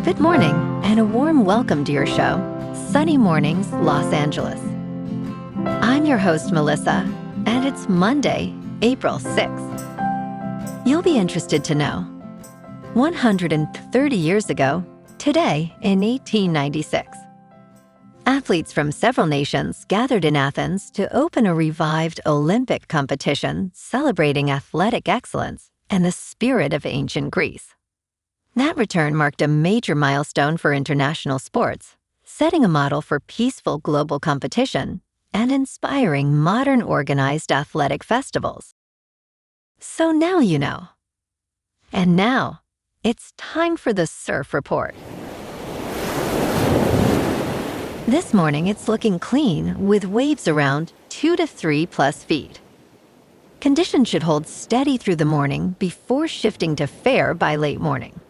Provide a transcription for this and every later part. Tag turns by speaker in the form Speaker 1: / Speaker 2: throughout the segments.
Speaker 1: Good morning, and a warm welcome to your show, Sunny Mornings, Los Angeles. I'm your host, Melissa, and it's Monday, April 6th. You'll be interested to know, 130 years ago, today in 1896, athletes from several nations gathered in Athens to open a revived Olympic competition celebrating athletic excellence and the spirit of ancient Greece. That return marked a major milestone for international sports, setting a model for peaceful global competition and inspiring modern organized athletic festivals. So now you know. And now, it's time for the Surf Report. This morning, it's looking clean with waves around 2 to 3 plus feet. Conditions should hold steady through the morning before shifting to fair by late morning.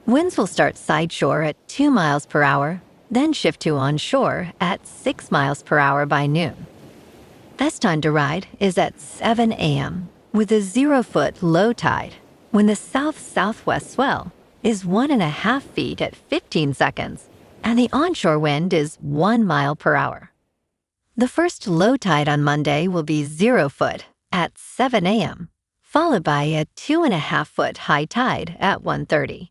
Speaker 1: Winds will start sideshore at 2 miles per hour, then shift to onshore at 6 miles per hour by noon. Best time to ride is at 7 a.m. with a 0-foot low tide, when the south-southwest swell is 1.5 feet at 15 seconds, and the onshore wind is 1 mile per hour. The first low tide on Monday will be 0 foot at 7 a.m., followed by a 2.5-foot high tide at 1:30.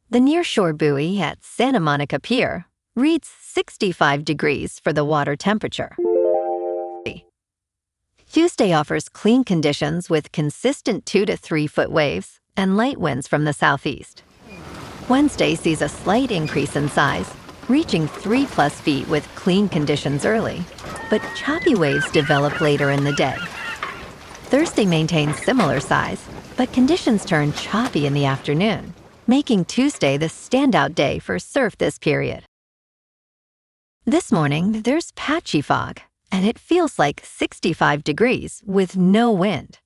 Speaker 1: The nearshore buoy at Santa Monica Pier reads 65 degrees for the water temperature. Tuesday offers clean conditions with consistent 2 to 3 foot waves and light winds from the southeast. Wednesday sees a slight increase in size, reaching 3 plus feet with clean conditions early, but choppy waves develop later in the day. Thursday maintains similar size, but conditions turn choppy in the afternoon, making Tuesday the standout day for surf this period. This morning, there's patchy fog, and it feels like 65 degrees with no wind.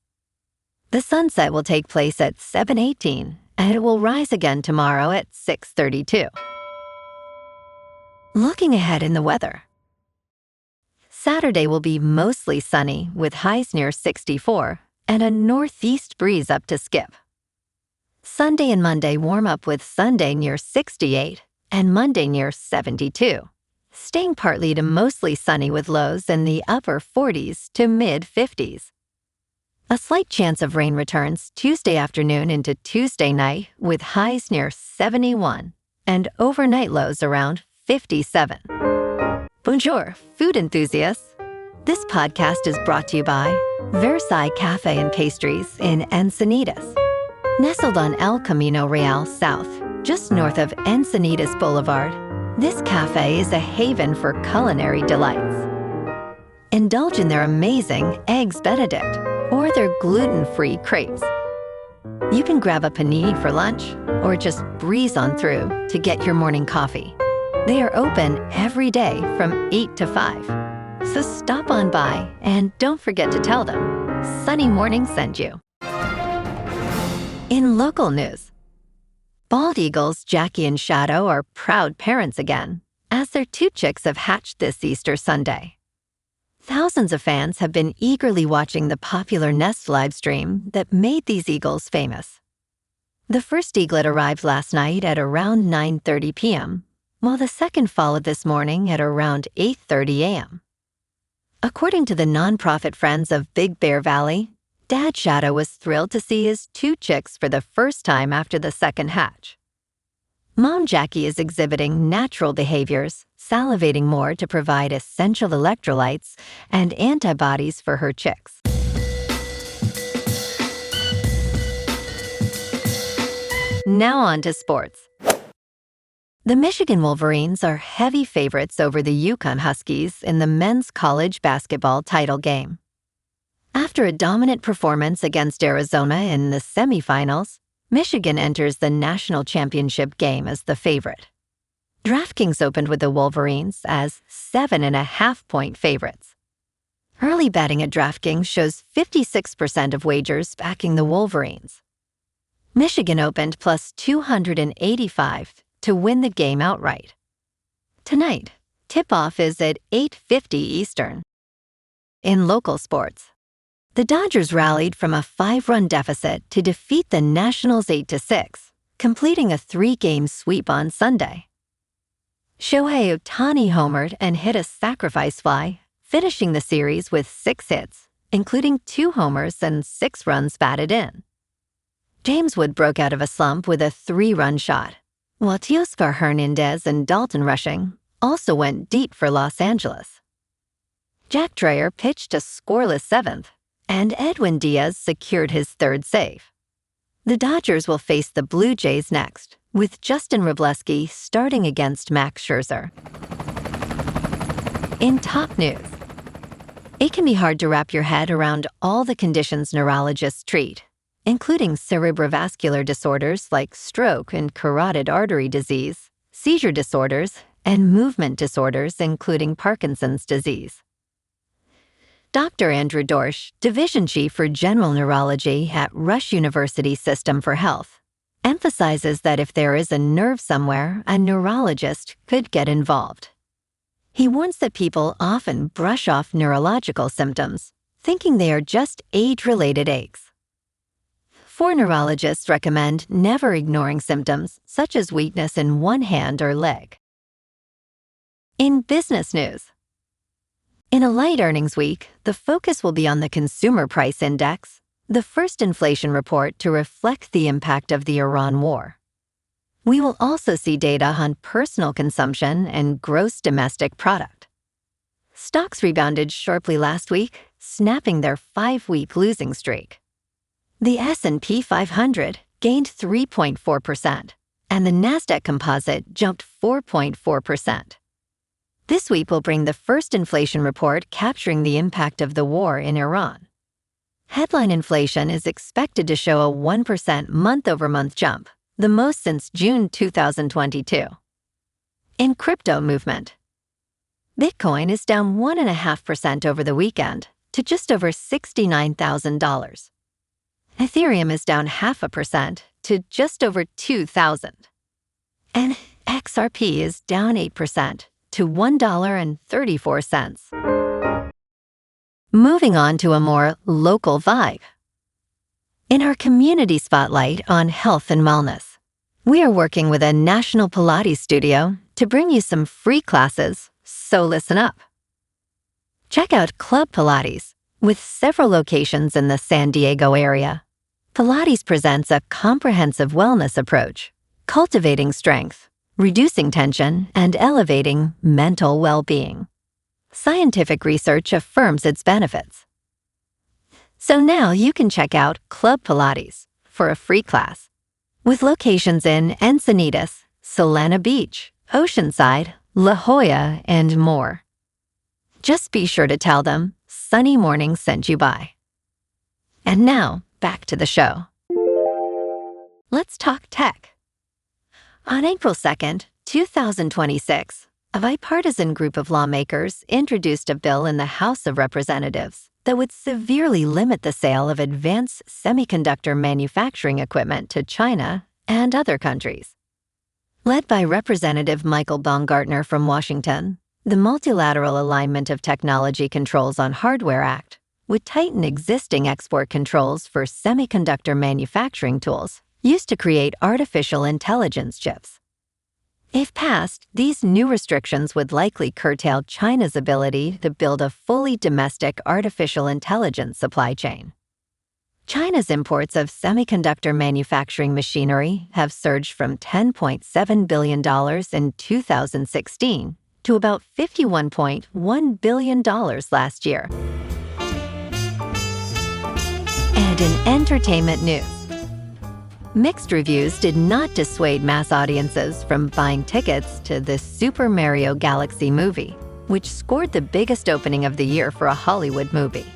Speaker 1: The sunset will take place at 7:18, and it will rise again tomorrow at 6:32. Looking ahead in the weather. Saturday will be mostly sunny with highs near 64 and a northeast breeze up to Skip. Sunday and Monday warm up with Sunday near 68 and Monday near 72, staying partly to mostly sunny with lows in the upper 40s to mid-50s. A slight chance of rain returns Tuesday afternoon into Tuesday night with highs near 71 and overnight lows around 57. Bonjour, food enthusiasts. This podcast is brought to you by Versailles Cafe and Pastries in Encinitas. Nestled on El Camino Real South, just north of Encinitas Boulevard, this cafe is a haven for culinary delights. Indulge in their amazing Eggs Benedict or their gluten-free crepes. You can grab a panini for lunch or just breeze on through to get your morning coffee. They are open every day from 8 to 5. So stop on by and don't forget to tell them Sunny Morning sent you. In local news, bald eagles Jackie and Shadow are proud parents again, as their 2 chicks have hatched this Easter Sunday. Thousands of fans have been eagerly watching the popular nest livestream that made these eagles famous. The first eaglet arrived last night at around 9:30 p.m., while the second followed this morning at around 8:30 a.m. According to the nonprofit Friends of Big Bear Valley, Dad Shadow was thrilled to see his 2 chicks for the first time after the second hatch. Mom Jackie is exhibiting natural behaviors, salivating more to provide essential electrolytes and antibodies for her chicks. Now on to sports. The Michigan Wolverines are heavy favorites over the Yukon Huskies in the men's college basketball title game. After a dominant performance against Arizona in the semifinals, Michigan enters the national championship game as the favorite. DraftKings opened with the Wolverines as 7.5-point favorites. Early betting at DraftKings shows 56% of wagers backing the Wolverines. Michigan opened plus 285 to win the game outright. Tonight, tip-off is at 8:50 Eastern. In local sports, the Dodgers rallied from a 5-run deficit to defeat the Nationals 8-6, completing a 3-game sweep on Sunday. Shohei Ohtani homered and hit a sacrifice fly, finishing the series with 6 hits, including 2 homers and 6 runs batted in. James Wood broke out of a slump with a 3-run shot, while Teoscar Hernandez and Dalton Rushing also went deep for Los Angeles. Jack Dreyer pitched a scoreless 7th, and Edwin Diaz secured his 3rd save. The Dodgers will face the Blue Jays next, with Justin Wroblewski starting against Max Scherzer. In top news, it can be hard to wrap your head around all the conditions neurologists treat, including cerebrovascular disorders like stroke and carotid artery disease, seizure disorders, and movement disorders including Parkinson's disease. Dr. Andrew Dorsch, Division Chief for General Neurology at Rush University System for Health, emphasizes that if there is a nerve somewhere, a neurologist could get involved. He warns that people often brush off neurological symptoms, thinking they are just age-related aches. 4 neurologists recommend never ignoring symptoms such as weakness in one hand or leg. In business news, in a light earnings week, the focus will be on the Consumer Price Index, the first inflation report to reflect the impact of the Iran war. We will also see data on personal consumption and gross domestic product. Stocks rebounded sharply last week, snapping their 5-week losing streak. The S&P 500 gained 3.4%, and the Nasdaq Composite jumped 4.4%. This week will bring the first inflation report capturing the impact of the war in Iran. Headline inflation is expected to show a 1% month-over-month jump, the most since June 2022. In crypto movement, Bitcoin is down 1.5% over the weekend to just over $69,000. Ethereum is down 0.5% to just over $2,000. And XRP is down 8% to $1.34. Moving on to a more local vibe. In our community spotlight on health and wellness, we are working with a national Pilates studio to bring you some free classes, so listen up. Check out Club Pilates, with several locations in the San Diego area. Pilates presents a comprehensive wellness approach, cultivating strength, reducing tension, and elevating mental well-being. Scientific research affirms its benefits. So now you can check out Club Pilates for a free class, with locations in Encinitas, Solana Beach, Oceanside, La Jolla, and more. Just be sure to tell them Sunny Morning sent you by. And now, back to the show. Let's talk tech. On April 2nd, 2026, a bipartisan group of lawmakers introduced a bill in the House of Representatives that would severely limit the sale of advanced semiconductor manufacturing equipment to China and other countries. Led by Representative Michael Baumgartner from Washington, the Multilateral Alignment of Technology Controls on Hardware Act would tighten existing export controls for semiconductor manufacturing tools used to create artificial intelligence chips. If passed, these new restrictions would likely curtail China's ability to build a fully domestic artificial intelligence supply chain. China's imports of semiconductor manufacturing machinery have surged from $10.7 billion in 2016 to about $51.1 billion last year. And in entertainment news, mixed reviews did not dissuade mass audiences from buying tickets to the Super Mario Galaxy movie, which scored the biggest opening of the year for a Hollywood movie.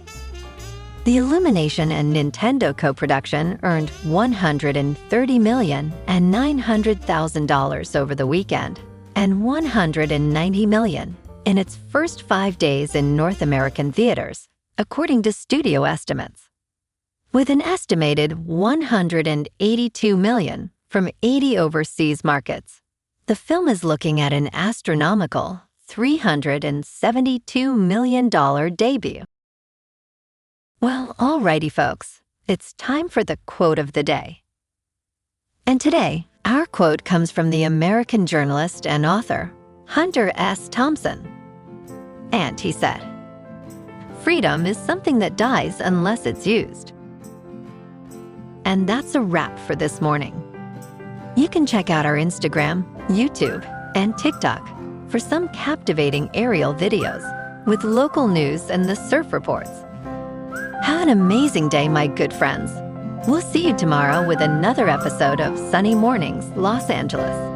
Speaker 1: The Illumination and Nintendo co-production earned $130 million and $900,000 over the weekend, and $190 million in its first 5 days in North American theaters, according to studio estimates. With an estimated $182 million from 80 overseas markets, the film is looking at an astronomical $372 million debut. Well, alrighty folks, it's time for the quote of the day. And today, Our quote comes from the American journalist and author, Hunter S. Thompson. And he said, "Freedom is something that dies unless it's used." And that's a wrap for this morning. You can check out our Instagram, YouTube, and TikTok for some captivating aerial videos with local news and the surf reports. Have an amazing day, my good friends. We'll see you tomorrow with another episode of Sunny Mornings, Los Angeles.